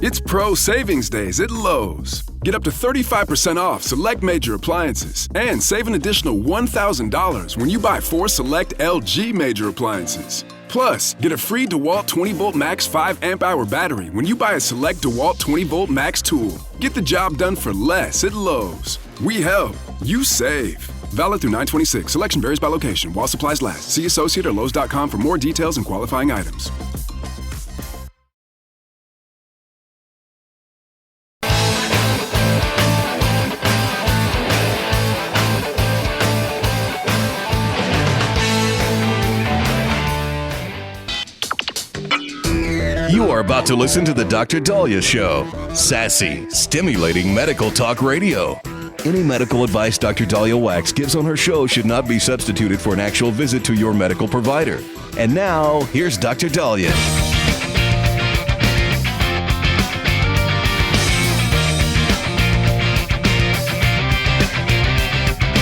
It's Pro Savings Days at Lowe's. Get up to 35% off select major appliances and save an additional $1,000 when you buy 4 select LG major appliances. Plus, get a free DeWalt 20-volt max 5 amp-hour battery when you buy a select DeWalt 20-volt max tool. Get the job done for less at Lowe's. We help. You save. Valid through 9/26. Selection varies by location. While supplies last. See associate or Lowe's.com for more details and qualifying items. You are about to listen to the Dr. Daliah Show. Sassy, stimulating medical talk radio. Any medical advice Dr. Daliah Wax gives on her show should not be substituted for an actual visit to your medical provider. And now, here's Dr. Daliah.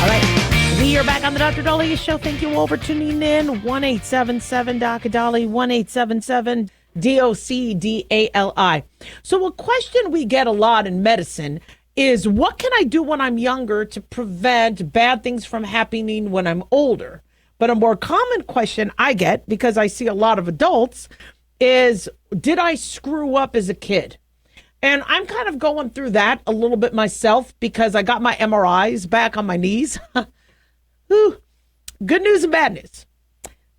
All right, we are back on the Dr. Daliah Show. Thank you all for tuning in. 1-877-Dr. 1-877 DOCDALI. So a question we get a lot in medicine is, what can I do when I'm younger to prevent bad things from happening when I'm older? But a more common question I get, because I see a lot of adults, is, did I screw up as a kid? And I'm kind of going through that a little bit myself because I got my MRIs back on my knees. Whew. Good news and bad news.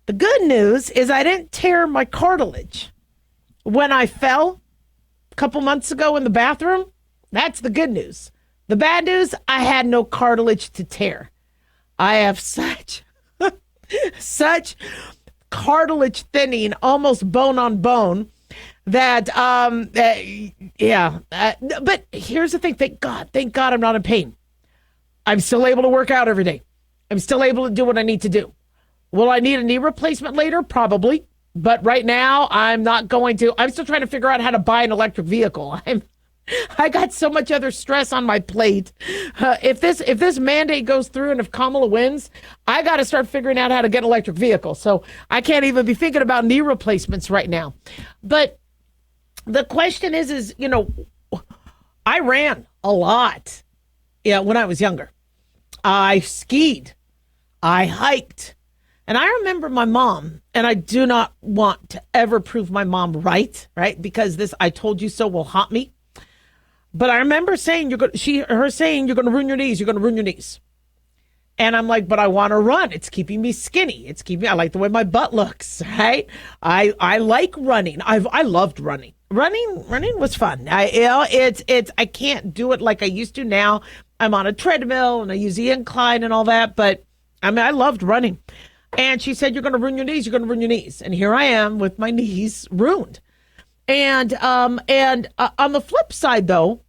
The good news is I didn't tear my cartilage when I fell a couple months ago in the bathroom. That's the good news. The bad news, I had no cartilage to tear. I have such cartilage thinning, almost bone on bone, that, but here's the thing. Thank God I'm not in pain. I'm still able to work out every day. I'm still able to do what I need to do. Will I need a knee replacement later? Probably. But right now, I'm not going to. I'm still trying to figure out how to buy an electric vehicle. I got so much other stress on my plate. If this mandate goes through and if Kamala wins, I got to start figuring out how to get an electric vehicle. So I can't even be thinking about knee replacements right now. But the question is, I ran a lot. Yeah, when I was younger. I skied. I hiked. And I remember my mom, and I do not want to ever prove my mom right? Because this "I told you so" will haunt me. But I remember saying, her saying, "You're going to ruin your knees. You're going to ruin your knees." And I'm like, but I want to run. It's keeping me skinny. I like the way my butt looks, right? I like running. I loved running. Running was fun. I can't do it like I used to now. I'm on a treadmill and I use the incline and all that. But I loved running. And she said, "You're going to ruin your knees. You're going to ruin your knees." And here I am with my knees ruined. And on the flip side, though,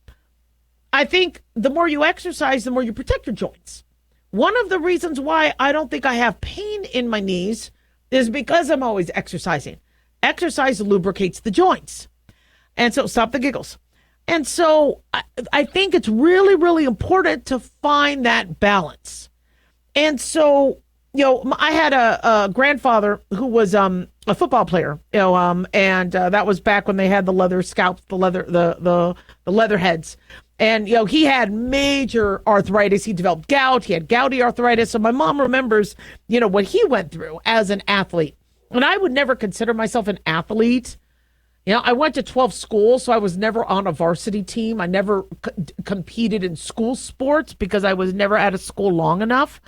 I think the more you exercise, the more you protect your joints. One of the reasons why I don't think I have pain in my knees is because I'm always exercising. Exercise lubricates the joints. And so, stop the giggles. And so I think it's really, really important to find that balance. And so, I had a grandfather who was a football player, and that was back when they had the leather scalps, the leather heads. And, he had major arthritis. He developed gout. He had gouty arthritis. So my mom remembers, what he went through as an athlete. And I would never consider myself an athlete. I went to 12 schools, so I was never on a varsity team. I never competed in school sports because I was never out of school long enough.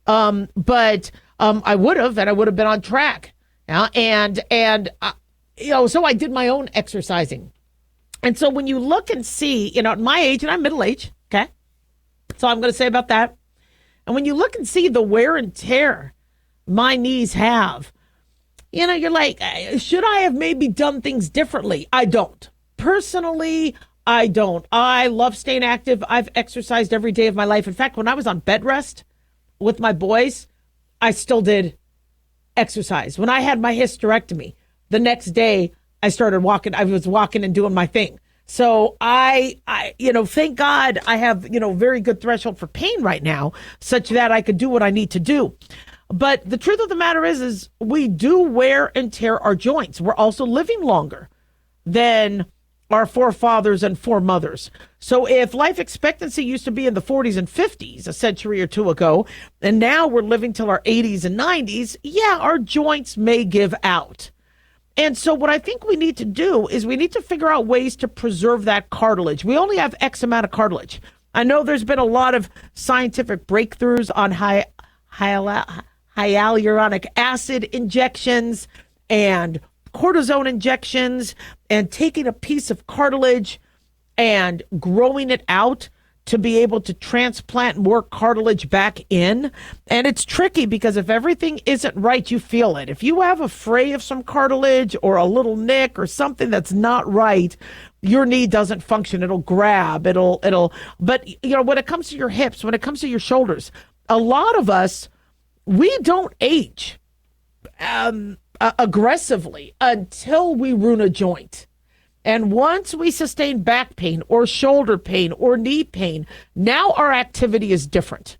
But I would have, and I would have been on track. So I did my own exercising. And so when you look and see, at my age, and I'm middle age, okay? So I'm going to say about that. And when you look and see the wear and tear my knees have, you're like, should I have maybe done things differently? I don't. Personally, I don't. I love staying active. I've exercised every day of my life. In fact, when I was on bed rest with my boys, I still did exercise. When I had my hysterectomy, the next day I started walking. I was walking and doing my thing. So I thank God I have, very good threshold for pain right now, such that I could do what I need to do. But the truth of the matter is we do wear and tear our joints. We're also living longer than our forefathers and foremothers. So if life expectancy used to be in the 40s and 50s a century or two ago, and now we're living till our 80s and 90s, yeah, our joints may give out. And so what I think we need to do is we need to figure out ways to preserve that cartilage. We only have X amount of cartilage. I know there's been a lot of scientific breakthroughs on hyaluronic acid injections and cortisone injections and taking a piece of cartilage and growing it out to be able to transplant more cartilage back in. And it's tricky because if everything isn't right, you feel it. If you have a fray of some cartilage or a little nick or something that's not right, your knee doesn't function. It'll grab, but when it comes to your hips, when it comes to your shoulders, a lot of us, we don't age aggressively until we ruin a joint. And once we sustain back pain or shoulder pain or knee pain, now our activity is different.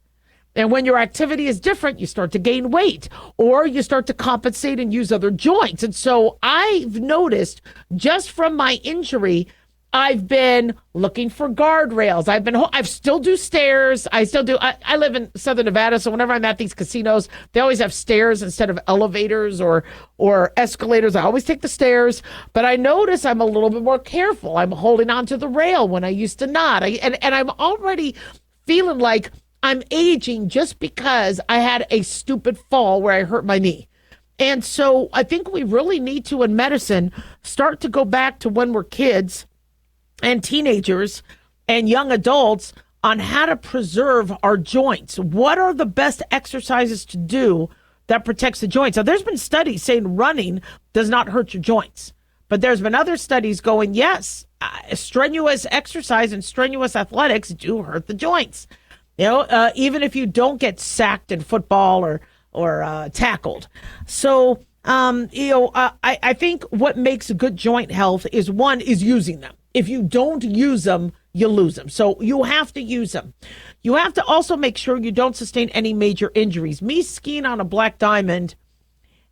And when your activity is different, you start to gain weight or you start to compensate and use other joints. And so I've noticed just from my injury, I've been looking for guardrails. I still do stairs. I live in Southern Nevada, so whenever I'm at these casinos, they always have stairs instead of elevators or escalators. I always take the stairs, but I notice I'm a little bit more careful. I'm holding on to the rail when I used to not. And I'm already feeling like I'm aging just because I had a stupid fall where I hurt my knee. And so I think we really need to, in medicine, start to go back to when we're kids and teenagers and young adults on how to preserve our joints. What are the best exercises to do that protects the joints? Now, there's been studies saying running does not hurt your joints, but there's been other studies going, yes, strenuous exercise and strenuous athletics do hurt the joints. Even if you don't get sacked in football or tackled. So, I think what makes good joint health is using them. If you don't use them, you lose them. So you have to use them. You have to also make sure you don't sustain any major injuries. Me skiing on a black diamond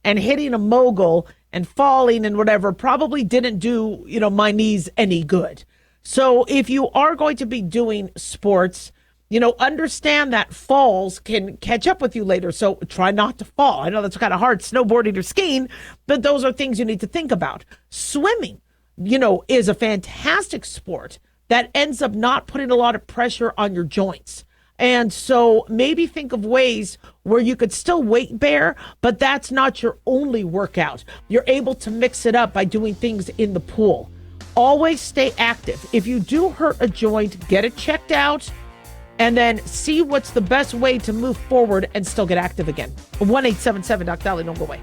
and hitting a mogul and falling and whatever probably didn't do, my knees any good. So if you are going to be doing sports, understand that falls can catch up with you later. So try not to fall. I know that's kind of hard, snowboarding or skiing, but those are things you need to think about. Swimming, is a fantastic sport that ends up not putting a lot of pressure on your joints. And so maybe think of ways where you could still weight bear, but that's not your only workout. You're able to mix it up by doing things in the pool. Always stay active. If you do hurt a joint, get it checked out and then see what's the best way to move forward and still get active again. 1-877-DOC-DALIAH, don't go away.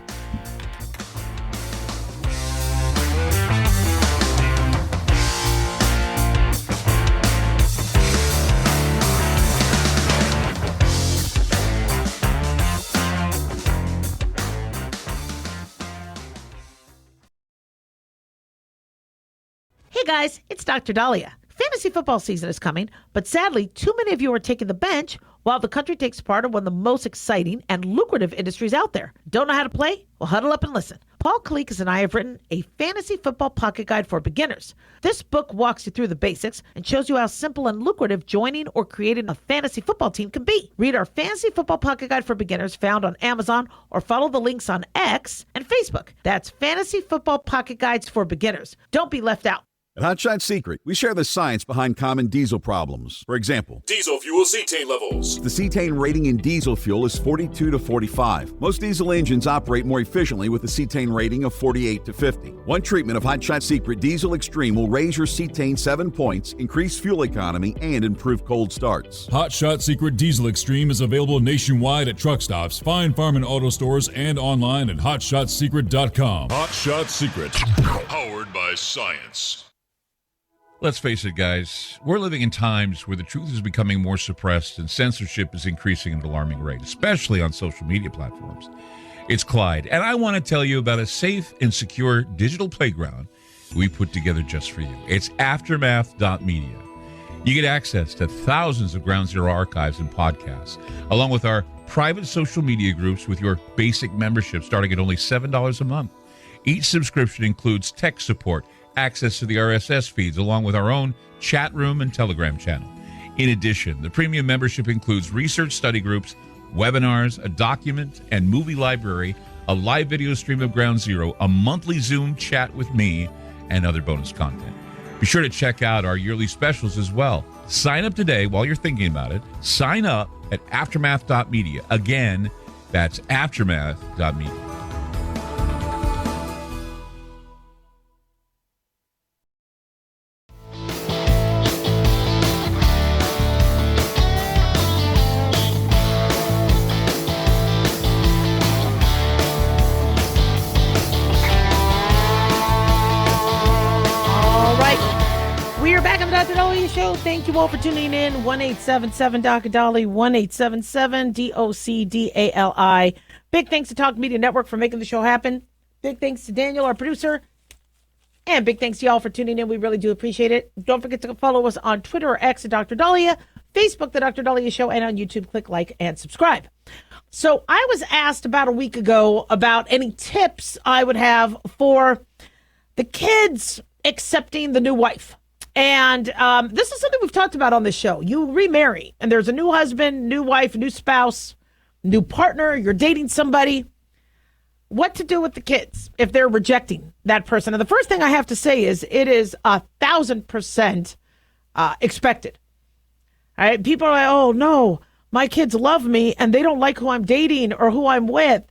Hey guys, it's Dr. Daliah. Fantasy football season is coming, but sadly, too many of you are taking the bench while the country takes part in one of the most exciting and lucrative industries out there. Don't know how to play? Well, huddle up and listen. Paul Kalikas and I have written a fantasy football pocket guide for beginners. This book walks you through the basics and shows you how simple and lucrative joining or creating a fantasy football team can be. Read our fantasy football pocket guide for beginners found on Amazon or follow the links on X and Facebook. That's Fantasy Football Pocket Guides for Beginners. Don't be left out. At Hot Shot Secret, we share the science behind common diesel problems. For example, diesel fuel cetane levels. The cetane rating in diesel fuel is 42 to 45. Most diesel engines operate more efficiently with a cetane rating of 48 to 50. One treatment of Hot Shot Secret Diesel Extreme will raise your cetane 7 points, increase fuel economy, and improve cold starts. Hot Shot Secret Diesel Extreme is available nationwide at truck stops, fine farm and auto stores, and online at hotshotsecret.com. Hot Shot Secret, powered by science. Let's face it, guys, we're living in times where the truth is becoming more suppressed and censorship is increasing at an alarming rate, especially on social media platforms. It's Clyde, and I want to tell you about a safe and secure digital playground we put together just for you. It's aftermath.media. You get access to thousands of Ground Zero archives and podcasts, along with our private social media groups with your basic membership starting at only $7 a month. Each subscription includes tech support, access to the RSS feeds along with our own chat room and Telegram channel. In addition, the premium membership includes research study groups, webinars, a document and movie library, a live video stream of Ground Zero, a monthly Zoom chat with me, and other bonus content. Be sure to check out our yearly specials as well. Sign up today while you're thinking about it. Sign up at aftermath.media. Again, that's aftermath.media. Dr. Daliah Show. Thank you all for tuning in. 1-877 Dr. Dali, 1-877 DOCDALI. Big thanks to Talk Media Network for making the show happen. Big thanks to Daniel, our producer. And big thanks to y'all for tuning in. We really do appreciate it. Don't forget to follow us on Twitter or X at Dr. Daliah, Facebook, The Dr. Daliah Show, and on YouTube, click like and subscribe. So I was asked about a week ago about any tips I would have for the kids accepting the new wife. And this is something we've talked about on this show. You remarry, and there's a new husband, new wife, new spouse, new partner. You're dating somebody. What to do with the kids if they're rejecting that person? And the first thing I have to say is it is 1,000% expected. All right? People are like, oh, no, my kids love me, and they don't like who I'm dating or who I'm with.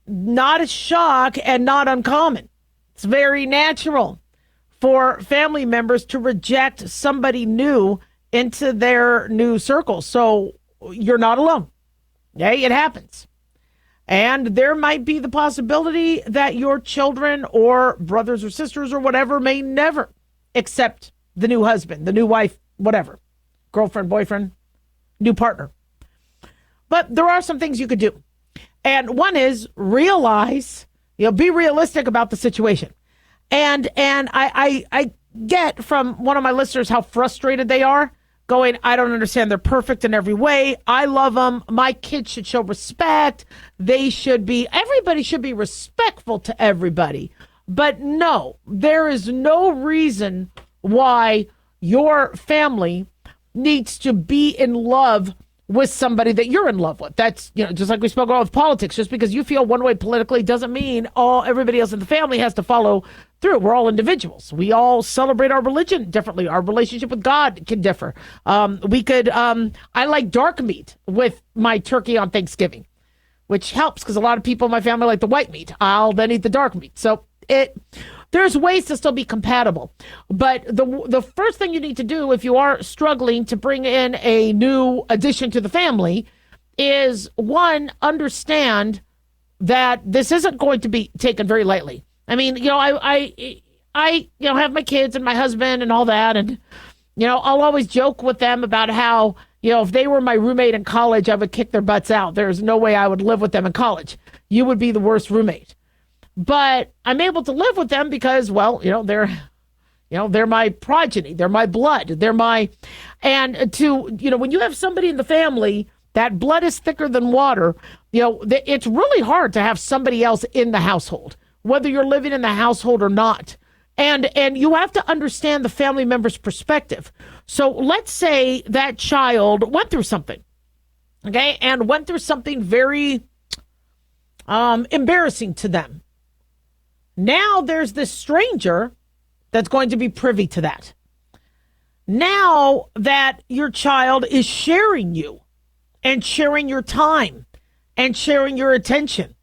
Not a shock and not uncommon. It's very natural for family members to reject somebody new into their new circle. So you're not alone. Okay, it happens. And there might be the possibility that your children or brothers or sisters or whatever may never accept the new husband, the new wife, whatever, girlfriend, boyfriend, new partner. But there are some things you could do. And one is realize, be realistic about the situation. And I get from one of my listeners how frustrated they are, going, I don't understand. They're perfect in every way. I love them. My kids should show respect. Everybody should be respectful to everybody. But no, there is no reason why your family needs to be in love with somebody that you're in love with. That's, just like we spoke about with politics, just because you feel one way politically doesn't mean everybody else in the family has to follow through. We're all individuals. We all celebrate our religion differently. Our relationship with God can differ. I like dark meat with my turkey on Thanksgiving, which helps because a lot of people in my family like the white meat. I'll then eat the dark meat. So there's ways to still be compatible. But the first thing you need to do if you are struggling to bring in a new addition to the family is, one, understand that this isn't going to be taken very lightly. I mean, I have my kids and my husband and all that. And, I'll always joke with them about how, if they were my roommate in college, I would kick their butts out. There's no way I would live with them in college. You would be the worst roommate. But I'm able to live with them because, they're my progeny. They're my blood. And when you have somebody in the family, that blood is thicker than water. It's really hard to have somebody else in the household, whether you're living in the household or not. And you have to understand the family member's perspective. So let's say that child went through something, okay, and went through something very embarrassing to them. Now there's this stranger that's going to be privy to that. Now that your child is sharing you and sharing your time and sharing your attention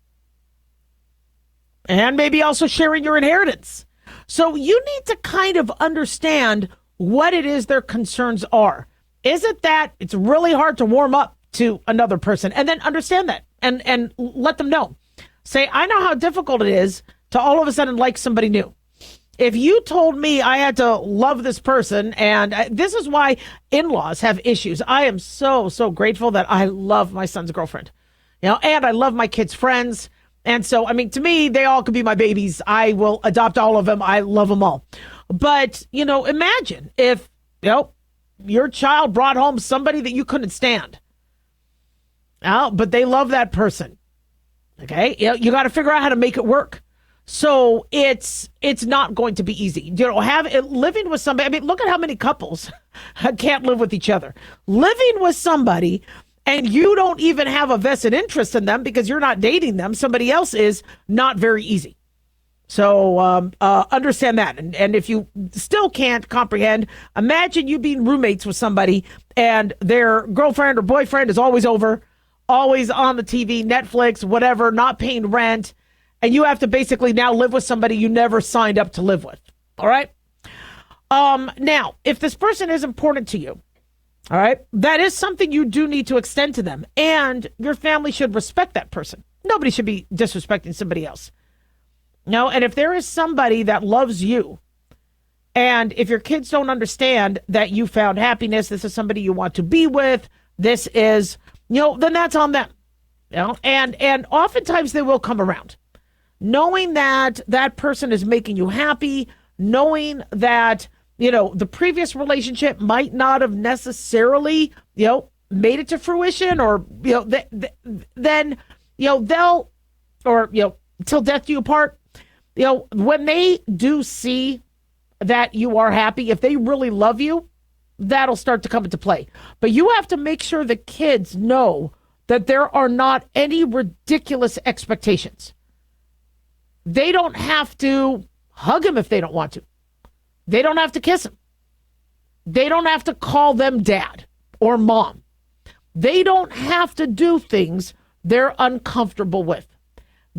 and maybe also sharing your inheritance. So you need to kind of understand what it is their concerns are. Is it that it's really hard to warm up to another person? And then understand that and let them know. Say, I know how difficult it is to all of a sudden like somebody new. If you told me I had to love this person, and this is why in-laws have issues. I am so, so grateful that I love my son's girlfriend, and I love my kids' friends. And so, to me, they all could be my babies. I will adopt all of them. I love them all. But, imagine if, your child brought home somebody that you couldn't stand. But they love that person. Okay. You got to figure out how to make it work. So it's not going to be easy. Living with somebody. I mean, look at how many couples can't live with each other. Living with somebody and you don't even have a vested interest in them because you're not dating them. Somebody else is, not very easy. So understand that. And if you still can't comprehend, imagine you being roommates with somebody and their girlfriend or boyfriend is always over, always on the TV, Netflix, whatever, not paying rent. And you have to basically now live with somebody you never signed up to live with. All right. Now, if this person is important to you, all right, that is something you do need to extend to them. And your family should respect that person. Nobody should be disrespecting somebody else. No, and if there is somebody that loves you, and if your kids don't understand that you found happiness, this is somebody you want to be with, this is, then that's on them. And oftentimes they will come around. Knowing that that person is making you happy, knowing that, the previous relationship might not have necessarily, made it to fruition or, then, they'll, or, till death do you part, when they do see that you are happy, if they really love you, that'll start to come into play. But you have to make sure the kids know that there are not any ridiculous expectations. They don't have to hug him if they don't want to. They don't have to kiss him. They don't have to call them dad or mom. They don't have to do things they're uncomfortable with.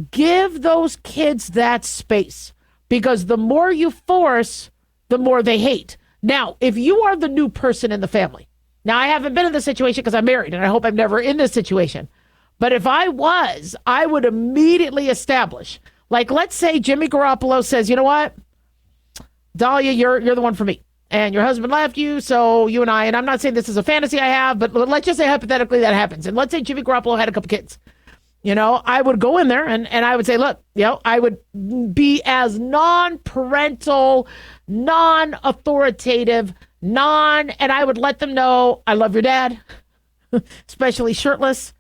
Give those kids that space, because the more you force, the more they hate. Now, if you are the new person in the family, now I haven't been in this situation because I'm married and I hope I'm never in this situation. But if I was, I would immediately establish, like, let's say Jimmy Garoppolo says, you know what, Daliah, you're the one for me. And your husband left you, so you and I'm not saying this is a fantasy I have, but let's just say hypothetically that happens. And let's say Jimmy Garoppolo had a couple kids. I would go in there and I would say, look, I would be as non-parental, non-authoritative, and I would let them know I love your dad, especially shirtless.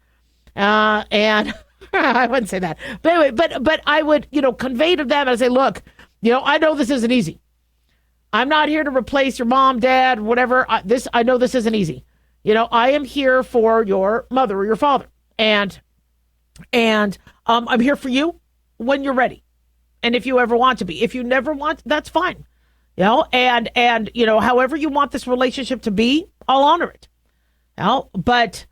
And I wouldn't say that. But anyway, but I would, convey to them and say, look, I know this isn't easy. I'm not here to replace your mom, dad, whatever. I know this isn't easy. I am here for your mother or your father. And I'm here for you when you're ready. And if you ever want to be. If you never want, that's fine. And however you want this relationship to be, I'll honor it. But,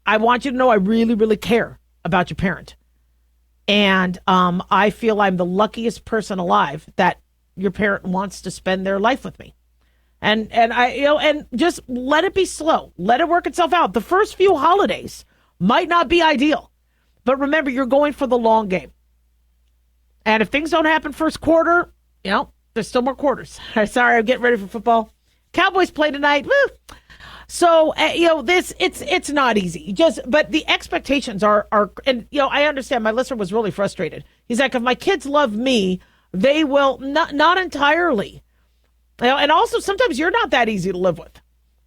I want you to know I really, really care about your parent. And I feel I'm the luckiest person alive that your parent wants to spend their life with me. And and just let it be slow. Let it work itself out. The first few holidays might not be ideal. But remember, you're going for the long game. And if things don't happen first quarter, there's still more quarters. Sorry, I'm getting ready for football. Cowboys play tonight. Woo! So, it's not easy. But the expectations are, and, I understand my listener was really frustrated. He's like, if my kids love me, they will not entirely. And also sometimes you're not that easy to live with,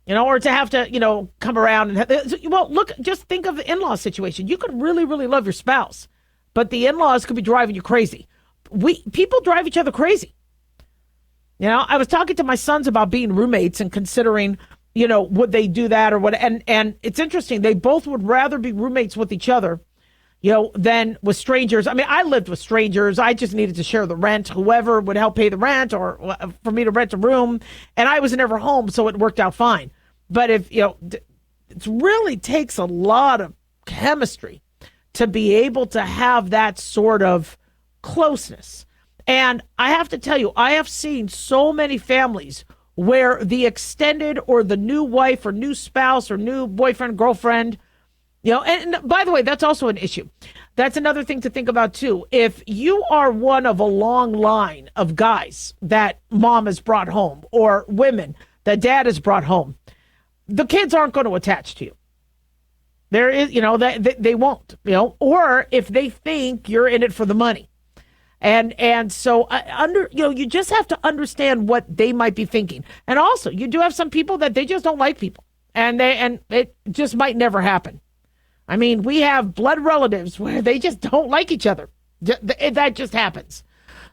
or to have to, come around and look, just think of the in-law situation. You could really, really love your spouse, but the in-laws could be driving you crazy. People drive each other crazy. I was talking to my sons about being roommates and considering, would they do that or what? And it's interesting. They both would rather be roommates with each other, than with strangers. I mean, I lived with strangers. I just needed to share the rent. Whoever would help pay the rent or for me to rent a room. And I was never home, so it worked out fine. But if, it really takes a lot of chemistry to be able to have that sort of closeness. And I have to tell you, I have seen so many families where the extended or the new wife or new spouse or new boyfriend, girlfriend, and by the way, that's also an issue. That's another thing to think about too. If you are one of a long line of guys that mom has brought home or women that dad has brought home, the kids aren't going to attach to you. There is, they won't, or if they think you're in it for the money. And so you just have to understand what they might be thinking. And also you do have some people that they just don't like people and it just might never happen. I mean, we have blood relatives where they just don't like each other. That just happens.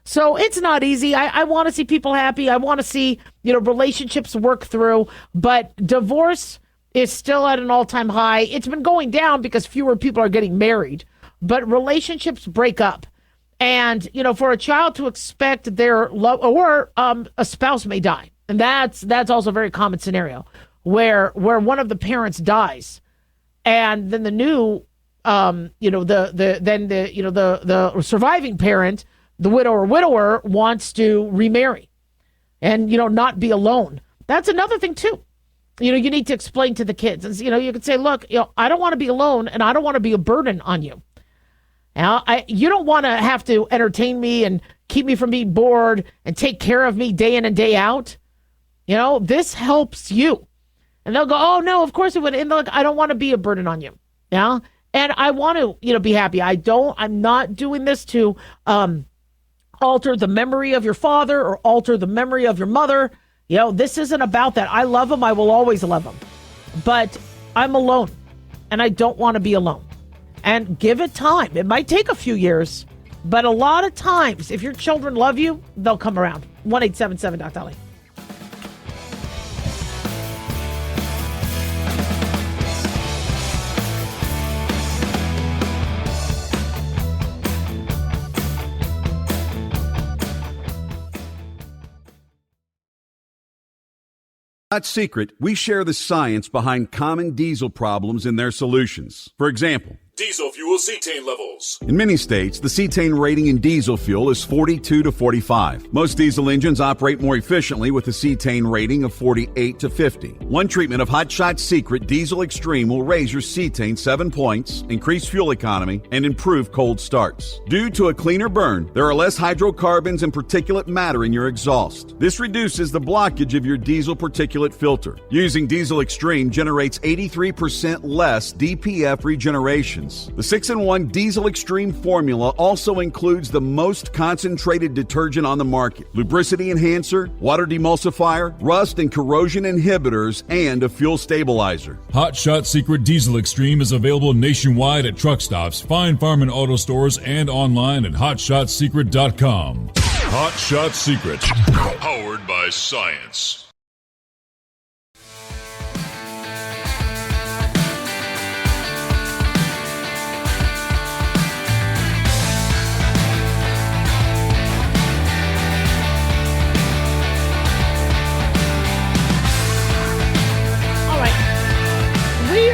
So it's not easy. I want to see people happy. I want to see, relationships work through. But divorce is still at an all-time high. It's been going down because fewer people are getting married. But relationships break up. And, for a child to expect their love, or a spouse may die. And that's also a very common scenario where one of the parents dies. And then the new, the surviving parent, the widow or widower, wants to remarry and, not be alone. That's another thing, too. You need to explain to the kids. And, you could say, look, I don't want to be alone and I don't want to be a burden on you. Now, you don't want to have to entertain me and keep me from being bored and take care of me day in and day out. This helps you. And they'll go, oh, no, of course it would. And look, I don't want to be a burden on you. Yeah. And I want to, be happy. I'm not doing this to alter the memory of your father or alter the memory of your mother. This isn't about that. I love them. I will always love them. But I'm alone and I don't want to be alone. And give it time. It might take a few years, but a lot of times, if your children love you, they'll come around. 1-877-Daliah. Not secret, we share the science behind common diesel problems and their solutions. For example, diesel fuel cetane levels. in many states, the cetane rating in diesel fuel is 42 to 45. Most diesel engines operate more efficiently with a cetane rating of 48 to 50. One treatment of Hot Shot Secret Diesel Extreme will raise your cetane 7 points, increase fuel economy, and improve cold starts. Due to a cleaner burn, there are less hydrocarbons and particulate matter in your exhaust. This reduces the blockage of your diesel particulate filter. Using Diesel Extreme generates 83% less DPF regeneration. The 6-in-1 Diesel Extreme formula also includes the most concentrated detergent on the market, lubricity enhancer, water demulsifier, rust and corrosion inhibitors, and a fuel stabilizer. Hot Shot Secret Diesel Extreme is available nationwide at truck stops, fine farm and auto stores, and online at hotshotsecret.com. Hot Shot Secret, powered by science.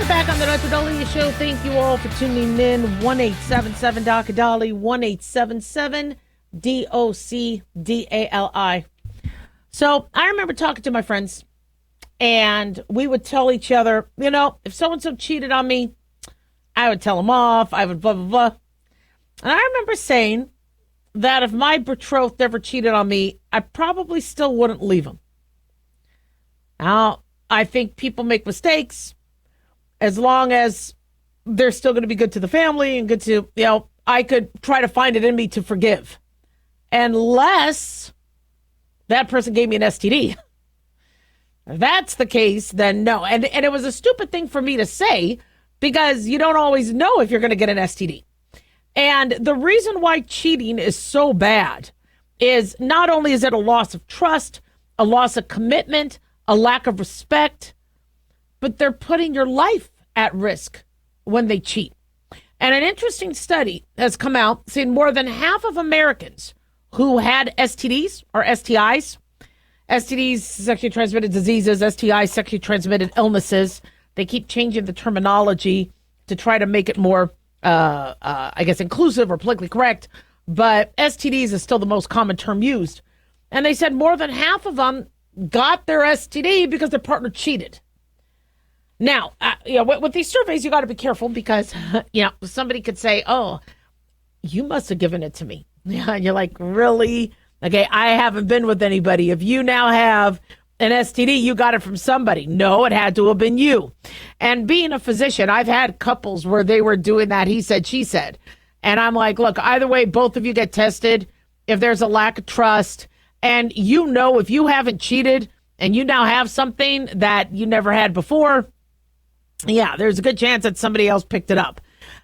Back on the Dr. Daliah Show. Thank you all for tuning in. 1-877-Dr. 1-877-DOCDALI. So I remember talking to my friends, and we would tell each other, if so-and-so cheated on me, I would tell them off. I would blah, blah, blah. And I remember saying that if my betrothed ever cheated on me, I probably still wouldn't leave him. Now, I think people make mistakes. As long as they're still going to be good to the family and good to, I could try to find it in me to forgive. Unless that person gave me an STD. If that's the case, then no. And it was a stupid thing for me to say because you don't always know if you're going to get an STD. And the reason why cheating is so bad is not only is it a loss of trust, a loss of commitment, a lack of respect, but they're putting your life at risk when they cheat. And an interesting study has come out saying more than half of Americans who had STDs or STIs, STDs, sexually transmitted diseases, STIs, sexually transmitted illnesses, they keep changing the terminology to try to make it more, inclusive or politically correct. But STDs is still the most common term used. And they said more than half of them got their STD because their partner cheated. Now, with these surveys, you got to be careful because, somebody could say, oh, you must have given it to me. Yeah, and you're like, really? Okay, I haven't been with anybody. If you now have an STD, you got it from somebody. No, it had to have been you. And being a physician, I've had couples where they were doing that he said, she said. And I'm like, look, either way, both of you get tested. If there's a lack of trust, and if you haven't cheated and you now have something that you never had before, yeah, there's a good chance that somebody else picked it up.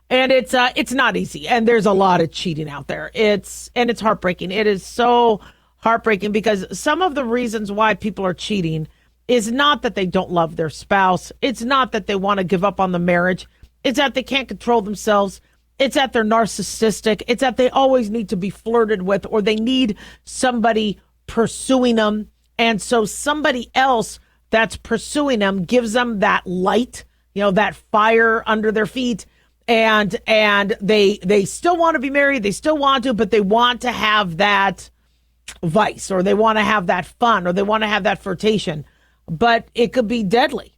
And it's not easy. And there's a lot of cheating out there. It's heartbreaking. It is so heartbreaking because some of the reasons why people are cheating is not that they don't love their spouse. It's not that they want to give up on the marriage. It's that they can't control themselves. It's that they're narcissistic. It's that they always need to be flirted with, or they need somebody pursuing them. And so somebody else that's pursuing them gives them that light, that fire under their feet. And they still want to be married. They still want to, but they want to have that vice, or they want to have that fun, or they want to have that flirtation. But it could be deadly.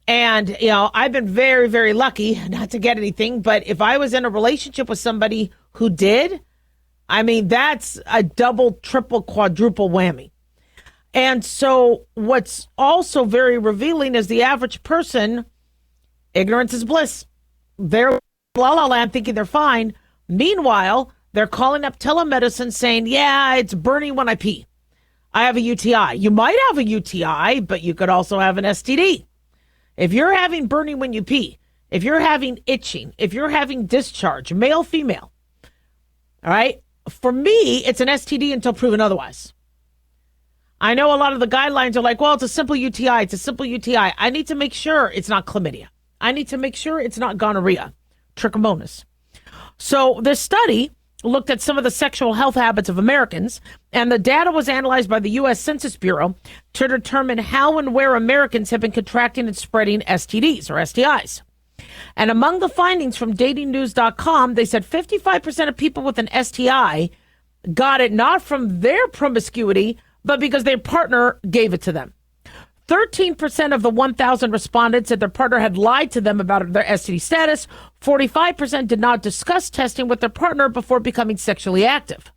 And, I've been very, very lucky not to get anything. But if I was in a relationship with somebody who did, that's a double, triple, quadruple whammy. And so what's also very revealing is the average person, ignorance is bliss. They're la la land thinking they're fine. Meanwhile, they're calling up telemedicine saying, yeah, it's burning when I pee. I have a UTI. You might have a UTI, but you could also have an STD. If you're having burning when you pee, if you're having itching, if you're having discharge, male, female, all right, for me, it's an STD until proven otherwise. I know a lot of the guidelines are like, well, it's a simple UTI. It's a simple UTI. I need to make sure it's not chlamydia. I need to make sure it's not gonorrhea, trichomonas. So this study looked at some of the sexual health habits of Americans, and the data was analyzed by the U.S. Census Bureau to determine how and where Americans have been contracting and spreading STDs or STIs. And among the findings from datingnews.com, they said 55% of people with an STI got it not from their promiscuity, but because their partner gave it to them. 13% of the 1,000 respondents said their partner had lied to them about their STD status. 45% did not discuss testing with their partner before becoming sexually active.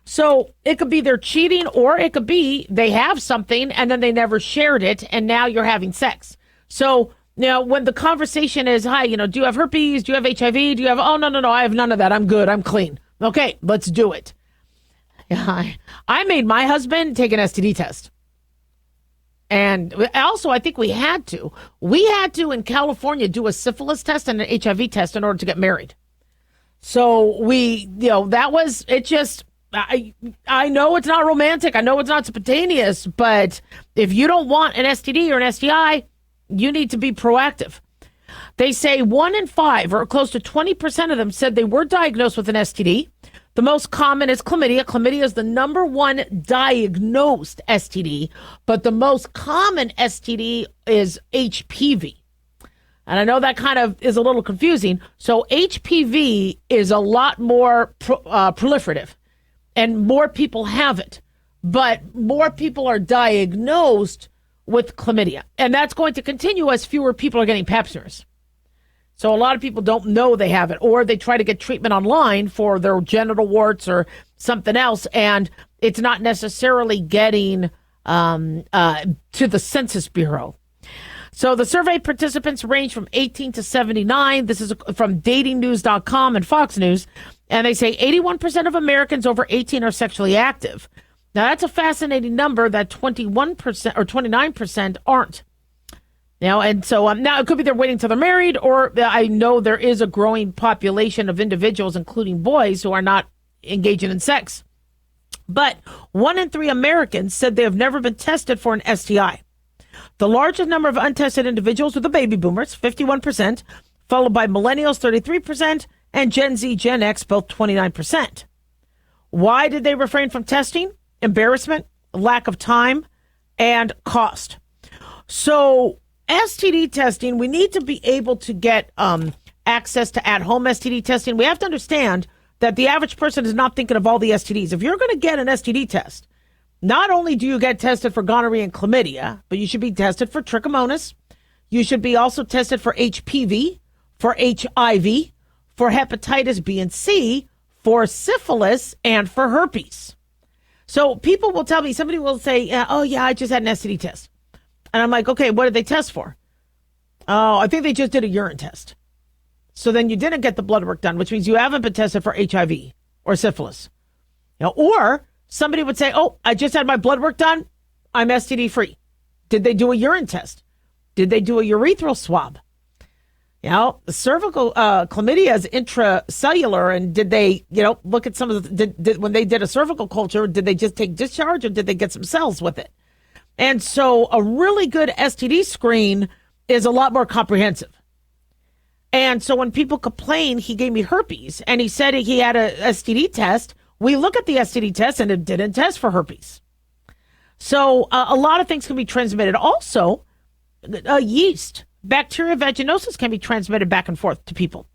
So it could be they're cheating, or it could be they have something and then they never shared it, and now you're having sex. So when the conversation is, hi, do you have herpes? Do you have HIV? Do you have, oh, no, I have none of that. I'm good. I'm clean. Okay, let's do it. I made my husband take an STD test. And also, I think we had to in California do a syphilis test and an HIV test in order to get married. So that was, it just, I know it's not romantic. I know it's not spontaneous, but if you don't want an STD or an STI, you need to be proactive. They say 1 in 5, or close to 20% of them, said they were diagnosed with an STD. The most common is chlamydia. Chlamydia is the number one diagnosed STD, but the most common STD is HPV. And I know that kind of is a little confusing. So HPV is a lot more proliferative, and more people have it, but more people are diagnosed with chlamydia. And that's going to continue as fewer people are getting pap smears. So a lot of people don't know they have it, or they try to get treatment online for their genital warts or something else, and it's not necessarily getting to the Census Bureau. So the survey participants range from 18 to 79. This is from datingnews.com and Fox News, and they say 81% of Americans over 18 are sexually active. Now, that's a fascinating number that 21% or 29% aren't. And so now it could be they're waiting till they're married, or I know there is a growing population of individuals, including boys, who are not engaging in sex. But 1 in 3 Americans said they have never been tested for an STI. The largest number of untested individuals were the baby boomers, 51%, followed by millennials, 33%, and Gen Z, Gen X, both 29%. Why did they refrain from testing? Embarrassment, lack of time, and cost. So STD testing, we need to be able to get access to at-home STD testing. We have to understand that the average person is not thinking of all the STDs. If you're going to get an STD test, not only do you get tested for gonorrhea and chlamydia, but you should be tested for trichomonas. You should be also tested for HPV, for HIV, for hepatitis B and C, for syphilis, and for herpes. So people will tell me, somebody will say, oh, yeah, I just had an STD test. And I'm like, okay, what did they test for? Oh, I think they just did a urine test. So then you didn't get the blood work done, which means you haven't been tested for HIV or syphilis. Or somebody would say, oh, I just had my blood work done. I'm STD free. Did they do a urine test? Did they do a urethral swab? The cervical chlamydia is intracellular, and did they, look at some of the, when they did a cervical culture, did they just take discharge or did they get some cells with it? And so a really good STD screen is a lot more comprehensive. And so when people complain, he gave me herpes and he said he had a STD test. We look at the STD test and it didn't test for herpes. So a lot of things can be transmitted. Also, yeast, bacteria vaginosis can be transmitted back and forth to people.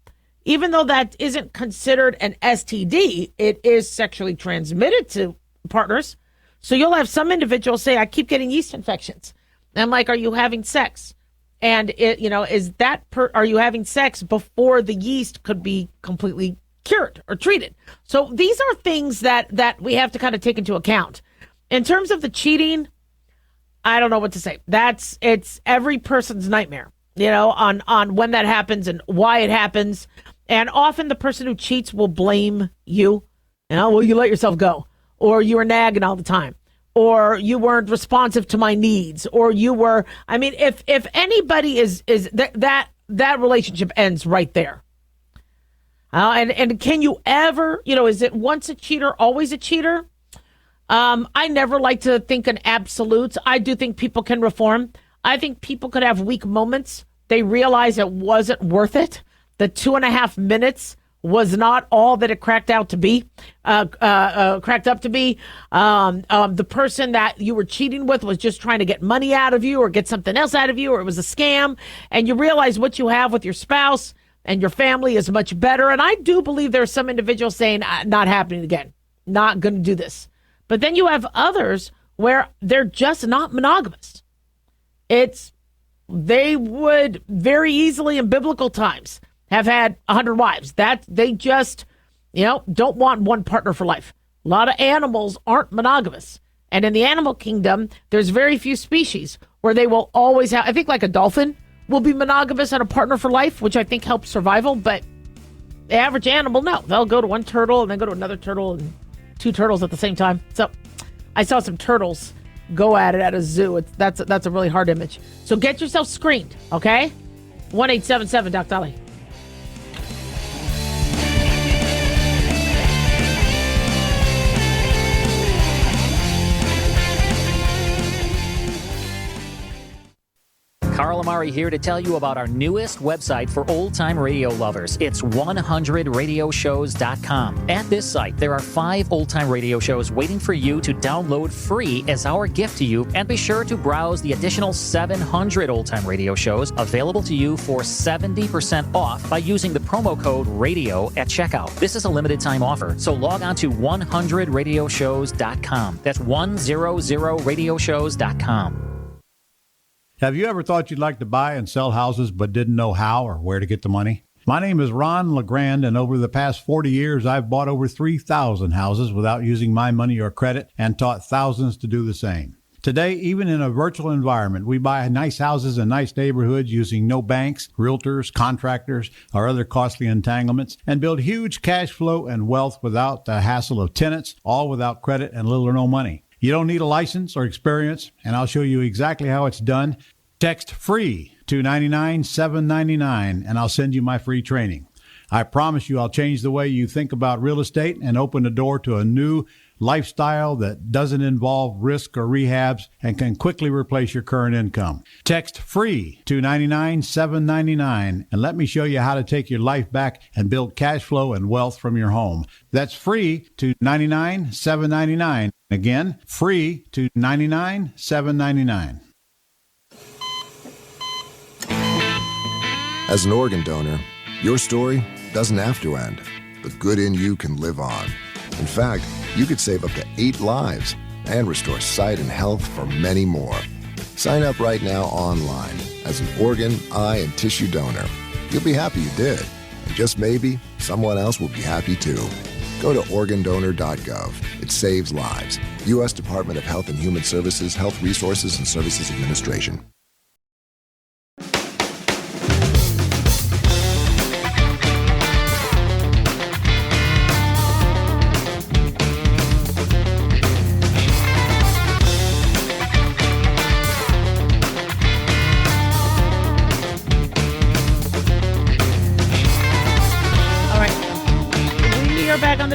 Even though that isn't considered an STD, it is sexually transmitted to partners. So you'll have some individuals say, I keep getting yeast infections. And I'm like, are you having sex? And are you having sex before the yeast could be completely cured or treated? So these are things that we have to kind of take into account. In terms of the cheating, I don't know what to say. It's every person's nightmare, on when that happens and why it happens. And often the person who cheats will blame you. Well, you let yourself go, or you were nagging all the time, or you weren't responsive to my needs, or you were. I mean, if anybody is that relationship ends right there. And can you ever, is it once a cheater, always a cheater? I never like to think in absolutes. I do think people can reform. I think people could have weak moments. They realize it wasn't worth it. The 2.5 minutes was not all that it cracked up to be. The person that you were cheating with was just trying to get money out of you or get something else out of you, or it was a scam. And you realize what you have with your spouse and your family is much better. And I do believe there are some individuals saying, not happening again, not going to do this. But then you have others where they're just not monogamous. They would very easily in biblical times have had 100 wives. That they just, don't want one partner for life. A lot of animals aren't monogamous. And in the animal kingdom, there's very few species where they will always have, I think like a dolphin will be monogamous and a partner for life, which I think helps survival. But the average animal, no. They'll go to one turtle and then go to another turtle and 2 turtles at the same time. So I saw some turtles go at it at a zoo. That's a really hard image. So get yourself screened, okay? 1-877 Doc Daliah. Carl Amari here to tell you about our newest website for old-time radio lovers. It's 100radioshows.com. At this site, there are 5 old-time radio shows waiting for you to download free as our gift to you, and be sure to browse the additional 700 old-time radio shows available to you for 70% off by using the promo code RADIO at checkout. This is a limited-time offer, so log on to 100radioshows.com. That's 100radioshows.com. Have you ever thought you'd like to buy and sell houses but didn't know how or where to get the money? My name is Ron LeGrand, and over the past 40 years, I've bought over 3,000 houses without using my money or credit and taught thousands to do the same. Today, even in a virtual environment, we buy nice houses in nice neighborhoods using no banks, realtors, contractors, or other costly entanglements, and build huge cash flow and wealth without the hassle of tenants, all without credit and little or no money. You don't need a license or experience, and I'll show you exactly how it's done. Text FREE to 99799, and I'll send you my free training. I promise you I'll change the way you think about real estate and open the door to a new lifestyle that doesn't involve risk or rehabs and can quickly replace your current income. Text FREE to 99799, and let me show you how to take your life back and build cash flow and wealth from your home. That's FREE to 99799. Again, FREE to 99799. As an organ donor, your story doesn't have to end. The good in you can live on. In fact, you could save up to 8 lives and restore sight and health for many more. Sign up right now online as an organ, eye, and tissue donor. You'll be happy you did. And just maybe, someone else will be happy too. Go to organdonor.gov. It saves lives. U.S. Department of Health and Human Services, Health Resources and Services Administration.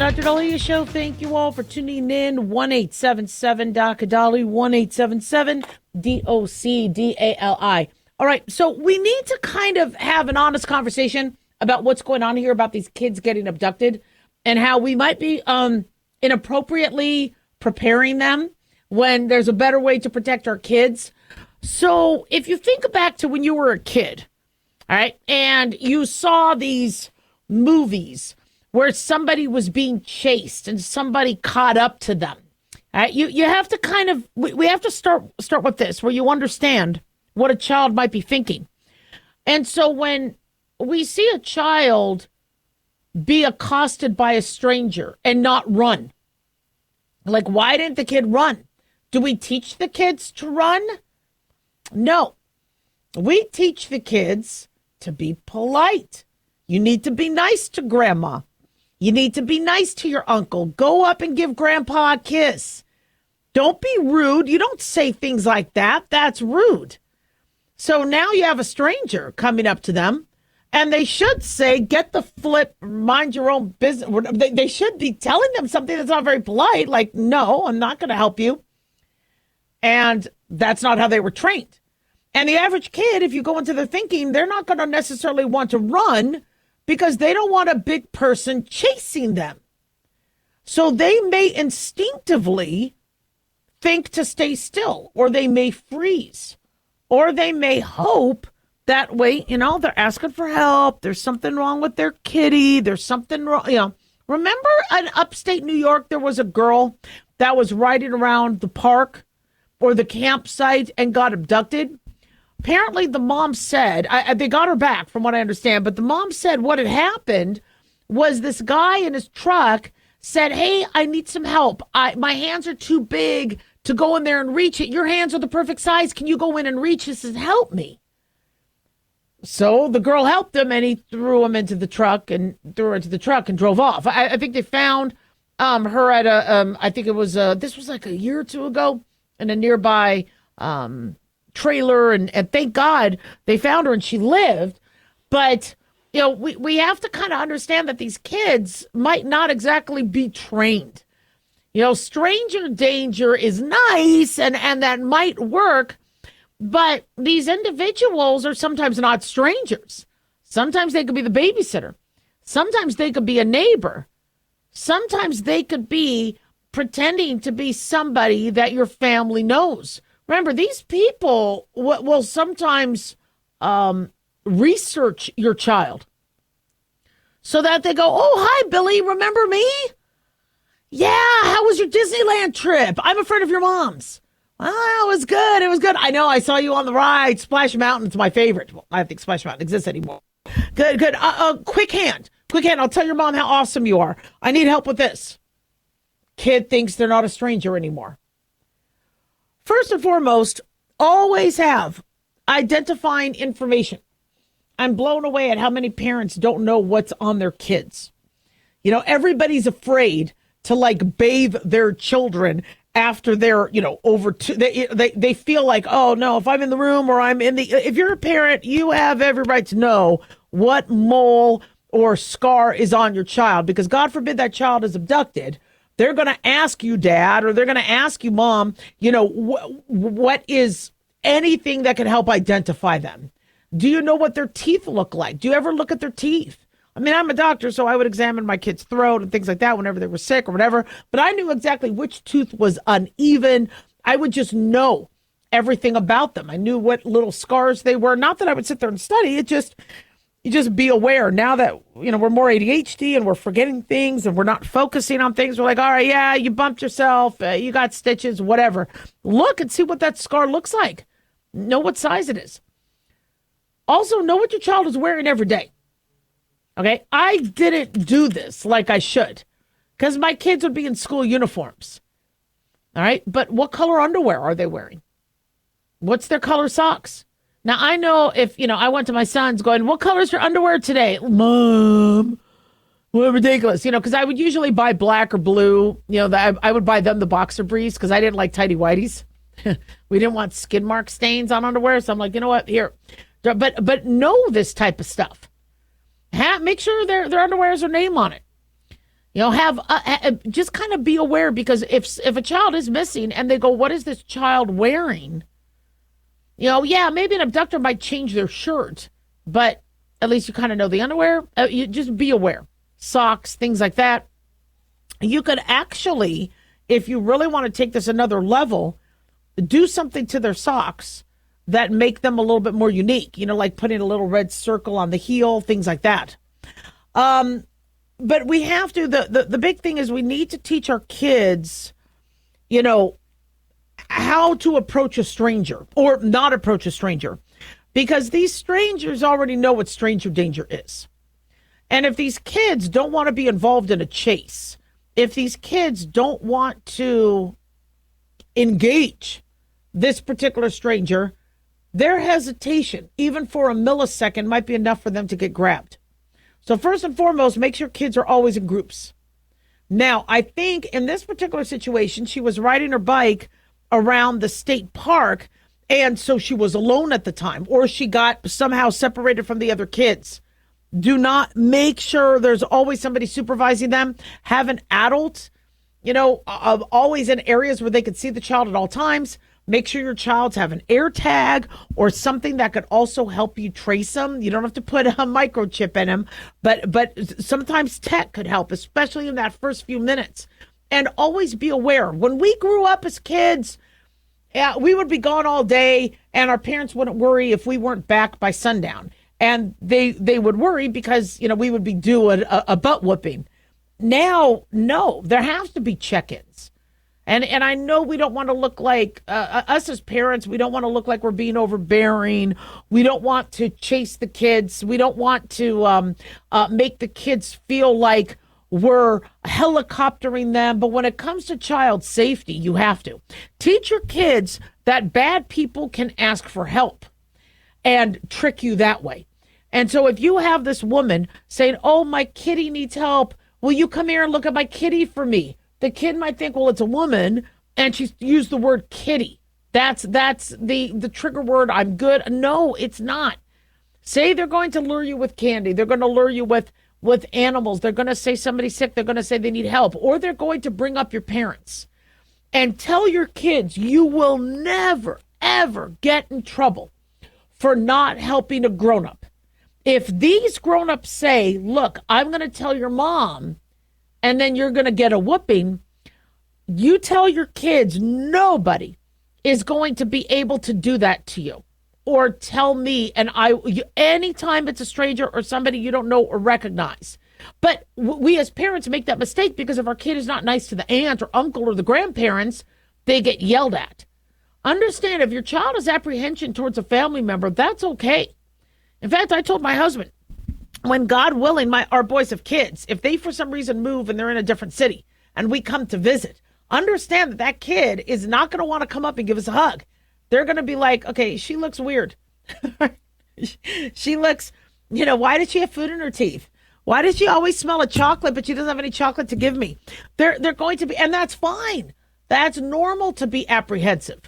the Dr. Daliah Show. Thank you all for tuning in. 1-877-DOC-DALI, 1-877-DOC-DALI. All right, so we need to kind of have an honest conversation about what's going on here about these kids getting abducted and how we might be inappropriately preparing them when there's a better way to protect our kids. So if you think back to when you were a kid, all right, and you saw these movies where somebody was being chased and somebody caught up to them, all right, you have to kind of, we have to start with this, where you understand what a child might be thinking. And so when we see a child be accosted by a stranger and not run, like, why didn't the kid run? Do we teach the kids to run? No. We teach the kids to be polite. You need to be nice to grandma. You need to be nice to your uncle. Go up and give grandpa a kiss. Don't be rude. You don't say things like that. That's rude. So now you have a stranger coming up to them, and they should say, get the flip, mind your own business. They should be telling them something that's not very polite, like, no, I'm not going to help you. And that's not how they were trained. And the average kid, if you go into their thinking, they're not going to necessarily want to run because they don't want a big person chasing them. So they may instinctively think to stay still, or they may freeze, or they may hope that way, they're asking for help. There's something wrong with their kitty. There's something wrong. Remember in upstate New York, there was a girl that was riding around the park or the campsite and got abducted. Apparently, the mom said, they got her back from what I understand, but the mom said what had happened was this guy in his truck said, hey, I need some help. My hands are too big to go in there and reach it. Your hands are the perfect size. Can you go in and reach this and help me? So the girl helped him, and he threw her into the truck and drove off. I think they found her at I think it was, this was like a year or two ago, in a nearby trailer, and thank God they found her and she lived. But we have to kind of understand that these kids might not exactly be trained. Stranger danger is nice, and that might work, but these individuals are sometimes not strangers. Sometimes they could be the babysitter. Sometimes they could be a neighbor. Sometimes they could be pretending to be somebody that your family knows. Remember, these people will sometimes research your child so that they go, oh, hi, Billy, remember me? Yeah, how was your Disneyland trip? I'm a friend of your mom's. Oh, it was good. It was good. I know, I saw you on the ride. Splash Mountain's my favorite. Well, I don't think Splash Mountain exists anymore. Good. Quick hand. I'll tell your mom how awesome you are. I need help with this. Kid thinks they're not a stranger anymore. First and foremost, always have identifying information. I'm blown away at how many parents don't know what's on their kids. Everybody's afraid to bathe their children after they're, over two. They feel like, oh no, if I'm in the room or if you're a parent, you have every right to know what mole or scar is on your child, because God forbid that child is abducted. They're going to ask you, Dad, or they're going to ask you, Mom, what is anything that can help identify them? Do you know what their teeth look like? Do you ever look at their teeth? I mean, I'm a doctor, so I would examine my kid's throat and things like that whenever they were sick or whatever. But I knew exactly which tooth was uneven. I would just know everything about them. I knew what little scars they were. Not that I would sit there and study. You just be aware. Now that, we're more ADHD and we're forgetting things and we're not focusing on things. We're like, all right, yeah, you bumped yourself. You got stitches, whatever. Look and see what that scar looks like. Know what size it is. Also, know what your child is wearing every day. Okay, I didn't do this like I should because my kids would be in school uniforms. All right, but what color underwear are they wearing? What's their color socks? Now, I know if, I went to my son's going, what color is your underwear today? Mom, what ridiculous. Because I would usually buy black or blue. I would buy them the boxer briefs because I didn't like tighty whities. We didn't want skid mark stains on underwear. So I'm like, you know what, here. But know this type of stuff. Make sure their underwear has their name on it. You know, just kind of be aware, because if a child is missing and they go, what is this child wearing? You know, yeah, maybe an abductor might change their shirt, but at least you kind of know the underwear. You just be aware. Socks, things like that. You could actually, if you really want to take this another level, do something to their socks that make them a little bit more unique. You know, like putting a little red circle on the heel, things like that. But we have to, the big thing is we need to teach our kids, you know, how to approach a stranger or not approach a stranger, because these strangers already know what stranger danger is. And if these kids don't want to be involved in a chase, if these kids don't want to engage this particular stranger, their hesitation, even for a millisecond, might be enough for them to get grabbed. So first and foremost, make sure kids are always in groups. Now, I think in this particular situation, she was riding her bike around the state park, and so she was alone at the time, or she got somehow separated from the other kids. Do not, make sure there's always somebody supervising them. Have an adult, you know, always in areas where they can see the child at all times. Make sure your child's have an air tag or something that could also help you trace them. You don't have to put a microchip in them, but sometimes tech could help, especially in that first few minutes. And always be aware. When we grew up as kids, we would be gone all day, and our parents wouldn't worry if we weren't back by sundown. And they would worry because, you know, we would be due a butt whooping. Now, no, there has to be check-ins. And I know we don't want to look like, us as parents, we don't want to look like we're being overbearing. We don't want to chase the kids. We don't want to make the kids feel like we're helicoptering them. But when it comes to child safety, you have to. Teach your kids that bad people can ask for help and trick you that way. And so if you have this woman saying, oh, my kitty needs help, will you come here and look at my kitty for me? The kid might think, well, it's a woman, and she's used the word kitty. That's the trigger word. I'm good. No, it's not. Say they're going to lure you with candy. They're going to lure you with animals. They're going to say somebody's sick. They're going to say they need help. Or they're going to bring up your parents. And tell your kids you will never, ever get in trouble for not helping a grown-up. If these grown-ups say, look, I'm going to tell your mom, and then you're going to get a whooping, you tell your kids nobody is going to be able to do that to you. Or tell me, and anytime it's a stranger or somebody you don't know or recognize. But we as parents make that mistake because if our kid is not nice to the aunt or uncle or the grandparents, they get yelled at. Understand, if your child has apprehension towards a family member, that's okay. In fact, I told my husband, when God willing, our boys have kids, if they for some reason move and they're in a different city and we come to visit, understand that kid is not going to want to come up and give us a hug. They're going to be like, okay, she looks weird. She looks, why did she have food in her teeth? Why does she always smell of chocolate, but she doesn't have any chocolate to give me? They're going to be, and that's fine. That's normal to be apprehensive.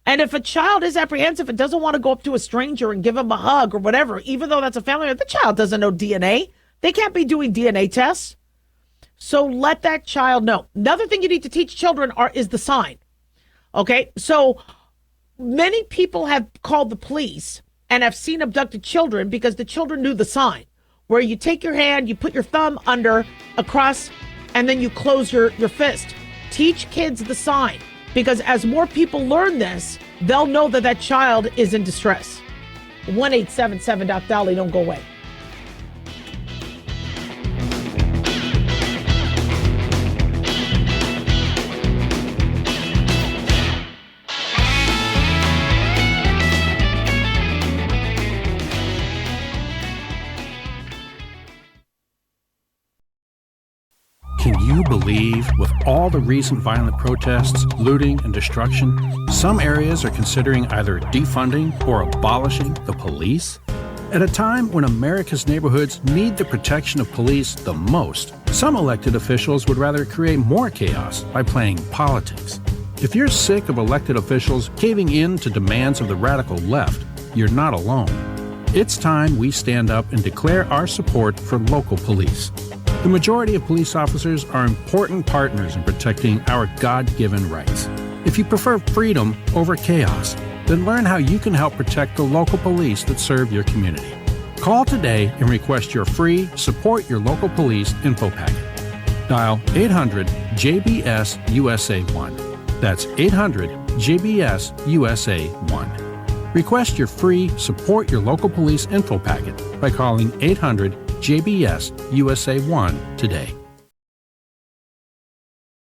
And if a child is apprehensive and doesn't want to go up to a stranger and give him a hug or whatever, even though that's a family member, the child doesn't know DNA. They can't be doing DNA tests. So let that child know. Another thing you need to teach children is the sign. Okay, so many people have called the police and have seen abducted children because the children knew the sign, where you take your hand, you put your thumb across, and then you close your fist. Teach kids the sign, because as more people learn this, they'll know that child is in distress. 1-877-DOC-DALI, don't go away. Can you believe, with all the recent violent protests, looting, and destruction, some areas are considering either defunding or abolishing the police? At a time when America's neighborhoods need the protection of police the most, some elected officials would rather create more chaos by playing politics. If you're sick of elected officials caving in to demands of the radical left, you're not alone. It's time we stand up and declare our support for local police. The majority of police officers are important partners in protecting our God-given rights. If you prefer freedom over chaos, then learn how you can help protect the local police that serve your community. Call today and request your free Support Your Local Police info packet. Dial 800-JBS-USA-1. That's 800-JBS-USA-1. Request your free Support Your Local Police info packet by calling 800-JBS-USA-1 today.